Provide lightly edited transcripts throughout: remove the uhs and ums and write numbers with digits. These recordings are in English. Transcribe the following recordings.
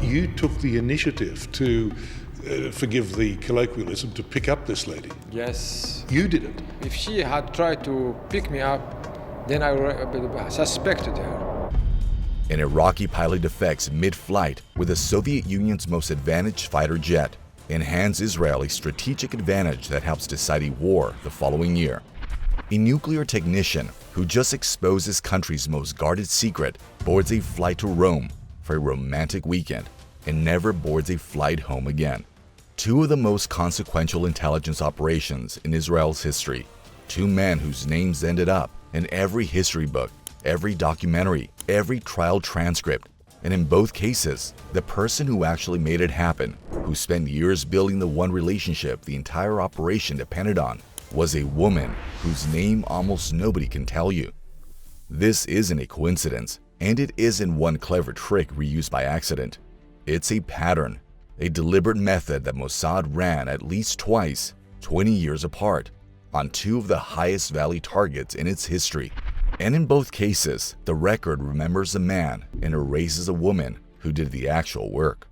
you took the initiative to, forgive the colloquialism, to pick up this lady. Yes. You did it. If she had tried to pick me up, then I suspected her. An Iraqi pilot defects mid-flight with the Soviet Union's most advantaged fighter jet, enhance Israel's strategic advantage that helps decide a war the following year. A nuclear technician who just exposed his country's most guarded secret boards a flight to Rome for a romantic weekend and never boards a flight home again. Two of the most consequential intelligence operations in Israel's history. Two men whose names ended up in every history book, every documentary, every trial transcript, and in both cases, the person who actually made it happen, who spent years building the one relationship the entire operation depended on, was a woman whose name almost nobody can tell you. This isn't a coincidence, and it isn't one clever trick reused by accident. It's a pattern, a deliberate method that Mossad ran at least twice, 20 years apart, on two of the highest value targets in its history. And in both cases, the record remembers a man and erases a woman who did the actual work.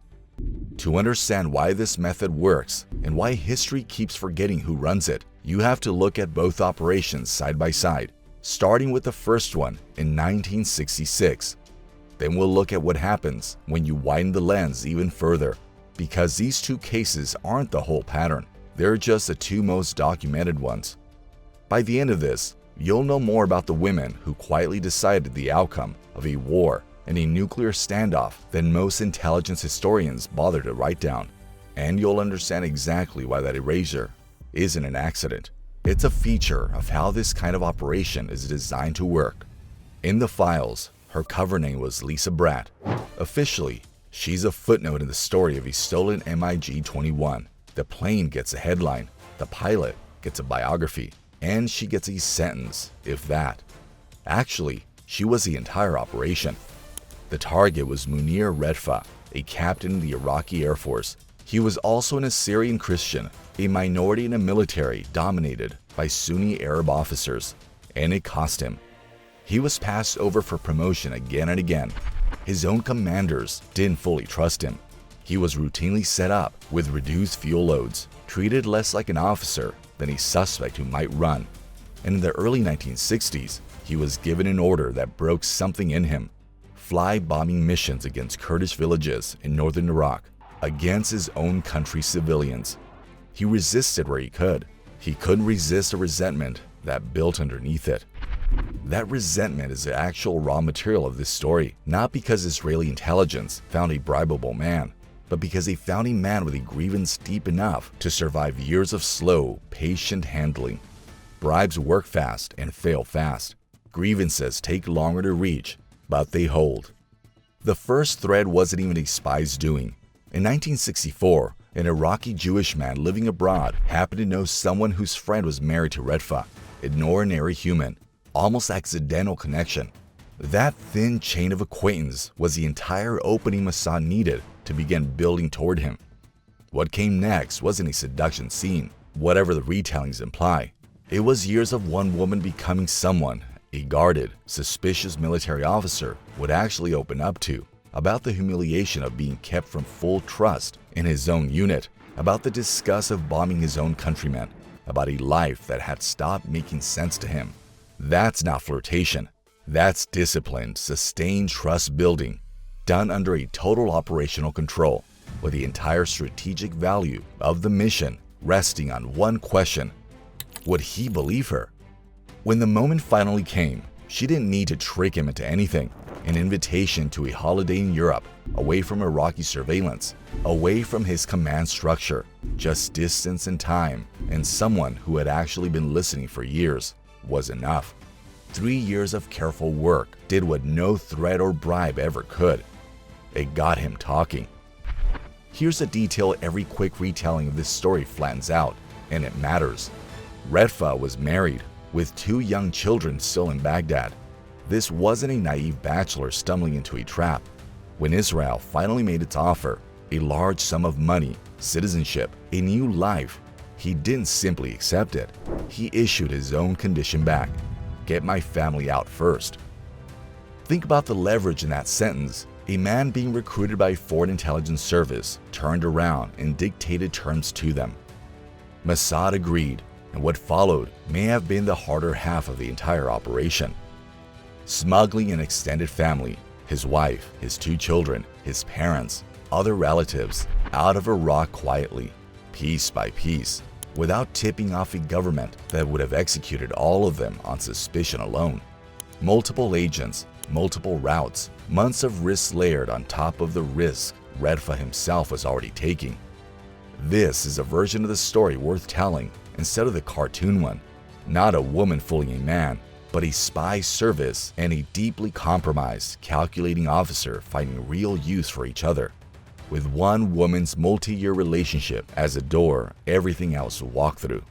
To understand why this method works and why history keeps forgetting who runs it, you have to look at both operations side by side, starting with the first one in 1966. Then we'll look at what happens when you widen the lens even further, because these two cases aren't the whole pattern, they're just the two most documented ones. By the end of this, you'll know more about the women who quietly decided the outcome of a war and a nuclear standoff than most intelligence historians bother to write down. And you'll understand exactly why that erasure isn't an accident. It's a feature of how this kind of operation is designed to work. In the files, her cover name was Lisa Bratt. Officially, she's a footnote in the story of a stolen MiG-21. The plane gets a headline, the pilot gets a biography, and she gets a sentence, if that. Actually, she was the entire operation. The target was Munir Redfa, a captain in the Iraqi Air Force. He was also an Assyrian Christian, a minority in a military dominated by Sunni Arab officers, and it cost him. He was passed over for promotion again and again. His own commanders didn't fully trust him. He was routinely set up with reduced fuel loads, treated less like an officer than a suspect who might run. And in the early 1960s, he was given an order that broke something in him: fly bombing missions against Kurdish villages in northern Iraq, against his own country's civilians. He resisted where he could. He couldn't resist the resentment that built underneath it. That resentment is the actual raw material of this story, not because Israeli intelligence found a bribable man, but because they found a man with a grievance deep enough to survive years of slow, patient handling. Bribes work fast and fail fast. Grievances take longer to reach, but they hold. The first thread wasn't even a spy's doing. In 1964, an Iraqi Jewish man living abroad happened to know someone whose friend was married to Redfa, an ordinary human, almost accidental connection. That thin chain of acquaintance was the entire opening Mossad needed to begin building toward him. What came next wasn't a seduction scene, whatever the retellings imply. It was years of one woman becoming someone a guarded, suspicious military officer would actually open up to, about the humiliation of being kept from full trust in his own unit, about the disgust of bombing his own countrymen, about a life that had stopped making sense to him. That's not flirtation. That's disciplined, sustained trust building, done under a total operational control, with the entire strategic value of the mission resting on one question: would he believe her? When the moment finally came, she didn't need to trick him into anything. An invitation to a holiday in Europe, away from Iraqi surveillance, away from his command structure, just distance and time, and someone who had actually been listening for years was enough. 3 years of careful work did what no threat or bribe ever could. It got him talking. Here's a detail every quick retelling of this story flattens out, and it matters. Redfa was married, with 2 young children still in Baghdad. This wasn't a naive bachelor stumbling into a trap. When Israel finally made its offer, a large sum of money, citizenship, a new life, he didn't simply accept it. He issued his own condition back: get my family out first. Think about the leverage in that sentence. A man being recruited by a foreign intelligence service turned around and dictated terms to them. Mossad agreed, and what followed may have been the harder half of the entire operation. Smuggling an extended family, his wife, his 2 children, his parents, other relatives, out of Iraq quietly, piece by piece, without tipping off a government that would have executed all of them on suspicion alone. Multiple agents, multiple routes, months of risks layered on top of the risk Raphael himself was already taking. This is a version of the story worth telling instead of the cartoon one. Not a woman fooling a man, but a spy service and a deeply compromised, calculating officer finding real use for each other. With one woman's multi-year relationship as a door everything else will walk through.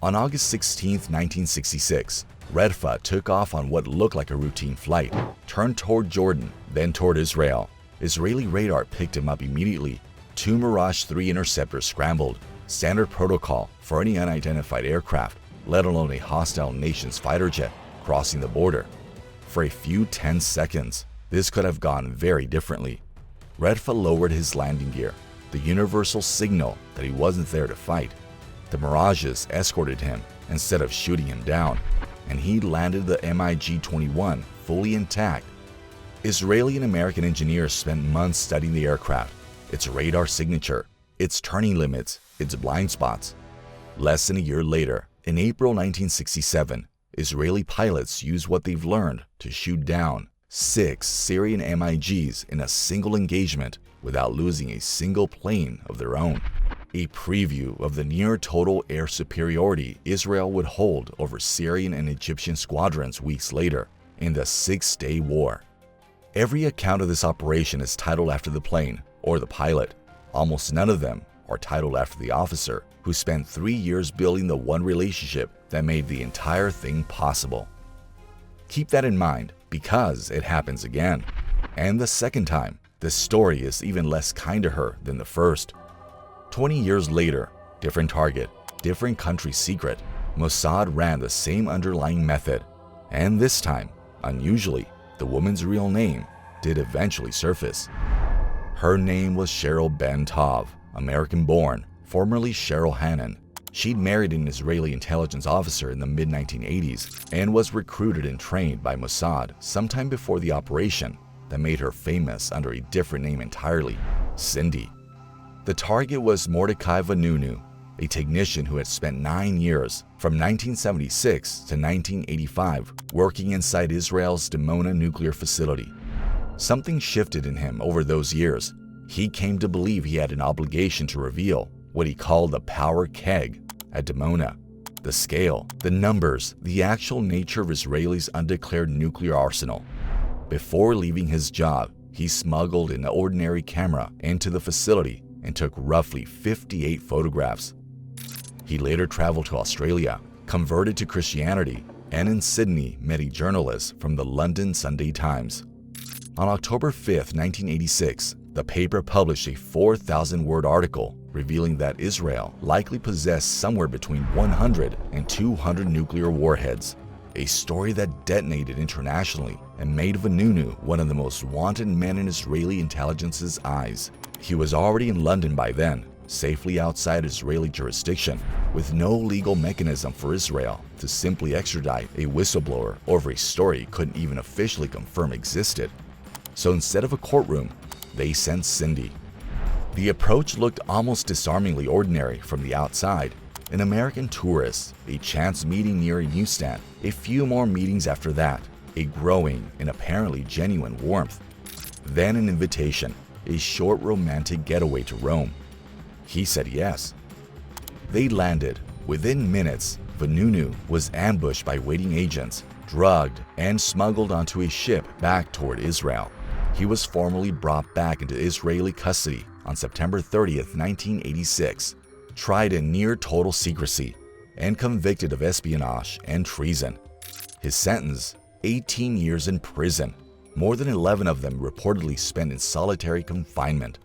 On August 16, 1966, Raphael took off on what looked like a routine flight, turned toward Jordan, then toward Israel. Israeli radar picked him up immediately. 2 Mirage 3 interceptors scrambled, standard protocol for any unidentified aircraft, let alone a hostile nation's fighter jet, crossing the border. For a few tense seconds, this could have gone very differently. Raphael lowered his landing gear, the universal signal that he wasn't there to fight. The Mirages escorted him instead of shooting him down, and he landed the MiG-21 fully intact. Israeli and American engineers spent months studying the aircraft, its radar signature, its turning limits, its blind spots. Less than a year later, in April 1967, Israeli pilots used what they've learned to shoot down 6 Syrian MiGs in a single engagement without losing a single plane of their own. A preview of the near-total air superiority Israel would hold over Syrian and Egyptian squadrons weeks later in the 6-day war. Every account of this operation is titled after the plane or the pilot. Almost none of them are titled after the officer who spent 3 years building the one relationship that made the entire thing possible. Keep that in mind because it happens again. And the second time, the story is even less kind to her than the first. 20 years later, different target, different country secret, Mossad ran the same underlying method. And this time, unusually, the woman's real name did eventually surface. Her name was Cheryl Ben Tov, American-born, formerly Cheryl Hannon. She'd married an Israeli intelligence officer in the mid-1980s and was recruited and trained by Mossad sometime before the operation that made her famous under a different name entirely, Cindy. The target was Mordecai Vanunu, a technician who had spent 9 years, from 1976 to 1985, working inside Israel's Deona nuclear facility. Something shifted in him over those years. He came to believe he had an obligation to reveal what he called the power keg at Deona. The scale, the numbers, the actual nature of Israel's undeclared nuclear arsenal. Before leaving his job, he smuggled an ordinary camera into the facility and took roughly 58 photographs. He later traveled to Australia, converted to Christianity, and in Sydney met a journalist from the London Sunday Times. On October 5, 1986, the paper published a 4,000-word article revealing that Israel likely possessed somewhere between 100 and 200 nuclear warheads, a story that detonated internationally and made Vanunu one of the most wanted men in Israeli intelligence's eyes. He was already in London by then, safely outside Israeli jurisdiction, with no legal mechanism for Israel to simply extradite a whistleblower over a story he couldn't even officially confirm existed. So instead of a courtroom, they sent Cindy. The approach looked almost disarmingly ordinary from the outside. An American tourist, a chance meeting near a newsstand, a few more meetings after that, a growing and apparently genuine warmth. Then an invitation, a short romantic getaway to Rome. He said yes. They landed. Within minutes, Vanunu was ambushed by waiting agents, drugged, and smuggled onto a ship back toward Israel. He was formally brought back into Israeli custody on September 30, 1986, tried in near total secrecy, and convicted of espionage and treason. His sentence, 18 years in prison, more than 11 of them reportedly spent in solitary confinement.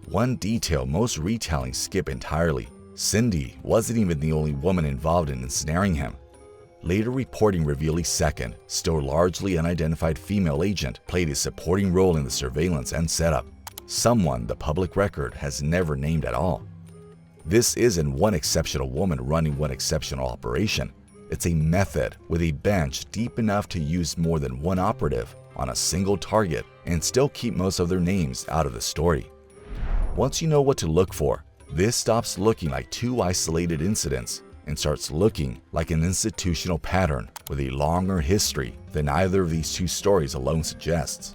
One detail most retellings skip entirely: Cindy wasn't even the only woman involved in ensnaring him. later reporting revealed a second, still largely unidentified female agent played a supporting role in the surveillance and setup, someone the public record has never named at all. This isn't one exceptional woman running one exceptional operation. It's a method with a bench deep enough to use more than one operative on a single target and still keep most of their names out of the story. Once you know what to look for, this stops looking like two isolated incidents and starts looking like an institutional pattern with a longer history than either of these two stories alone suggests.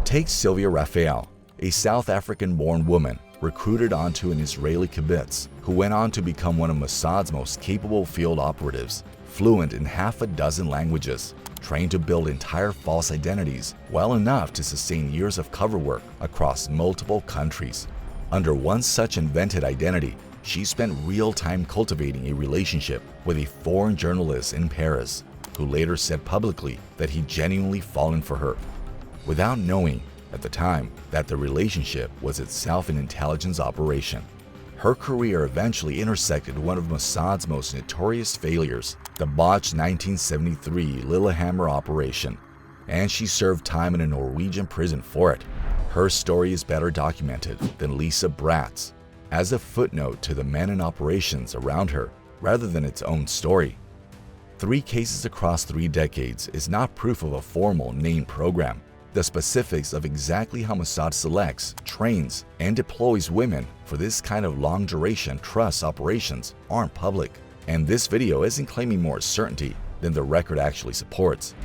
Take Sylvia Raphael, a South African-born woman recruited onto an Israeli kibbutz who went on to become one of Mossad's most capable field operatives, fluent in half a dozen languages, trained to build entire false identities well enough to sustain years of cover work across multiple countries. Under one such invented identity, she spent real time cultivating a relationship with a foreign journalist in Paris, who later said publicly that he'd genuinely fallen for her, without knowing at the time that the relationship was itself an intelligence operation. Her career eventually intersected one of Mossad's most notorious failures, the botched 1973 Lillehammer operation, and she served time in a Norwegian prison for it. Her story is better documented than Lisa Bratt's, as a footnote to the men and operations around her rather than its own story. 3 cases across 3 decades is not proof of a formal named program. The specifics of exactly how Mossad selects, trains, and deploys women for this kind of long-duration trust operations aren't public, and this video isn't claiming more certainty than the record actually supports.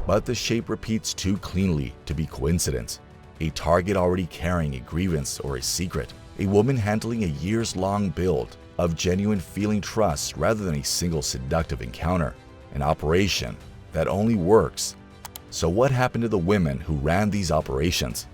But the shape repeats too cleanly to be coincidence. A target already carrying a grievance or a secret, a woman handling a years-long build of genuine feeling trust rather than a single seductive encounter, an operation that only works. So what happened to the women who ran these operations?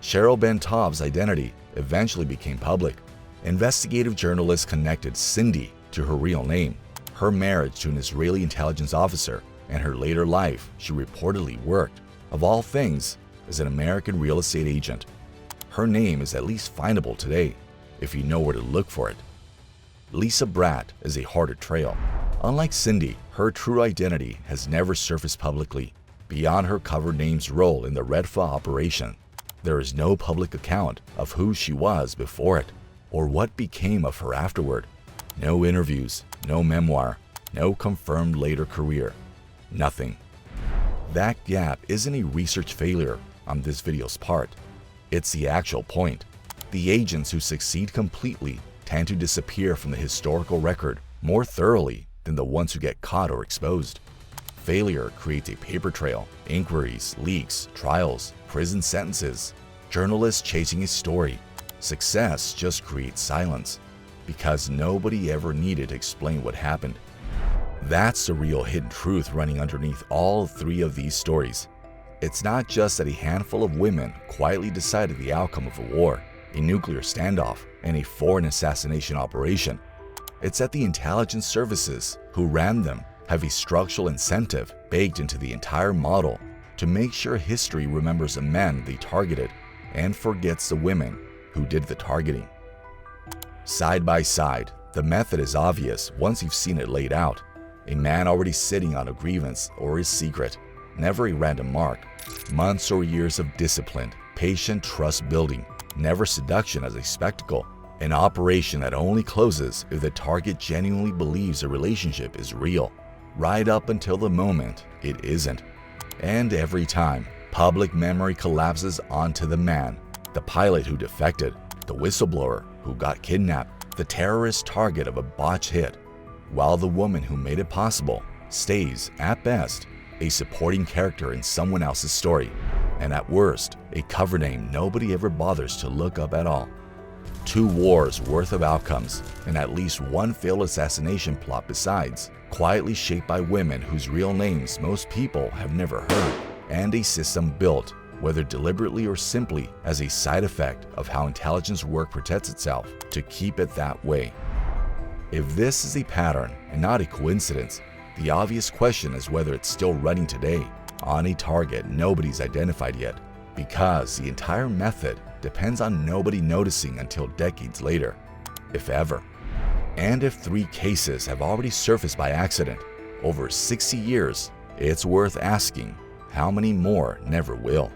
Cheryl Ben-Tov's identity eventually became public. Investigative journalists connected Cindy to her real name, her marriage to an Israeli intelligence officer, and her later life she reportedly worked, of all things, as an American real estate agent. Her name is at least findable today, if you know where to look for it. Lisa Bratt is a harder trail. Unlike Cindy, her true identity has never surfaced publicly. Beyond her covered name's role in the Redfa operation, there is no public account of who she was before it, or what became of her afterward. No interviews, no memoir, no confirmed later career. Nothing. That gap isn't a research failure on this video's part. It's the actual point. The agents who succeed completely tend to disappear from the historical record more thoroughly than the ones who get caught or exposed. Failure creates a paper trail, inquiries, leaks, trials, prison sentences, journalists chasing a story. Success just creates silence, because nobody ever needed to explain what happened. That's the real hidden truth running underneath all 3 of these stories. It's not just that a handful of women quietly decided the outcome of a war, a nuclear standoff, and a foreign assassination operation. It's that the intelligence services who ran them have a structural incentive baked into the entire model to make sure history remembers the men they targeted and forgets the women who did the targeting. Side by side, the method is obvious once you've seen it laid out. A man already sitting on a grievance or his secret, never a random mark. Months or years of disciplined, patient trust building, never seduction as a spectacle. An operation that only closes if the target genuinely believes a relationship is real, right up until the moment it isn't. And every time, public memory collapses onto the man, the pilot who defected, the whistleblower who got kidnapped, the terrorist target of a botch hit, while the woman who made it possible stays, at best, a supporting character in someone else's story, and at worst, a cover name nobody ever bothers to look up at all. 2 wars worth of outcomes, and at least 1 failed assassination plot besides, quietly shaped by women whose real names most people have never heard, and a system built, whether deliberately or simply as a side effect of how intelligence work protects itself, to keep it that way. If this is a pattern and not a coincidence, the obvious question is whether it's still running today on a target nobody's identified yet, because the entire method depends on nobody noticing until decades later, if ever. And if 3 cases have already surfaced by accident, over 60 years, it's worth asking how many more never will.